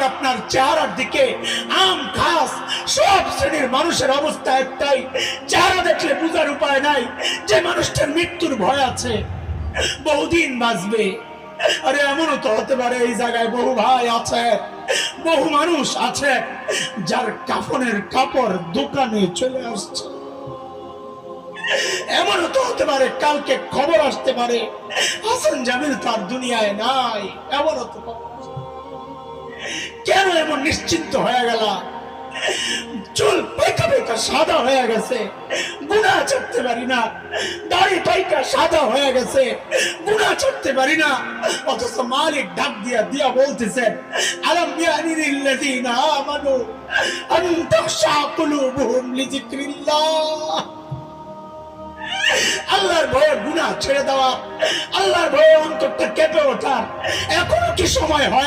আপনার চেহারার দিকে আম খাস সব শ্রেণীর মানুষের অবস্থা একটাই, চেহারা দেখলে বুঝার উপায় নাই যে মানুষটার মৃত্যুর ভয় আছে, বহুদিন বাঁচবে। আরে এমনও তো হতে পারে এই জায়গায় বহু ভাই আছে, বহু মানুষ আছে যার কাফনের কাপড় দোকানে চলে আসছে। এমনও তো হতে পারে কালকে খবর আসতে পারে হাসান জামিল তার দুনিয়ায় নাই। এমনও তো কেন এমন নিশ্চিন্ত হয়ে গেল? চুল পাইকা পাইকা সাদা হয়ে গেছে, গুনাহ ছাড়তে পারি না। দাড়ি পাইকা সাদা হয়ে গেছে, গুনাহ ছাড়তে পারি না। অথচ মালিক ডাক দিয়া দিয়া বলতেছেন, আলাম ইয়ানিল্লাযীনা আমানু আন তাখশা কুলুবুহুম লিযিকরিল্লাহ। আল্লাহর ভয়ে গুনাহ ছেড়ে দেওয়া, আল্লাহর ভয়ে অন্তরটা কেঁপে ওঠা এখনো কি সময় হয়?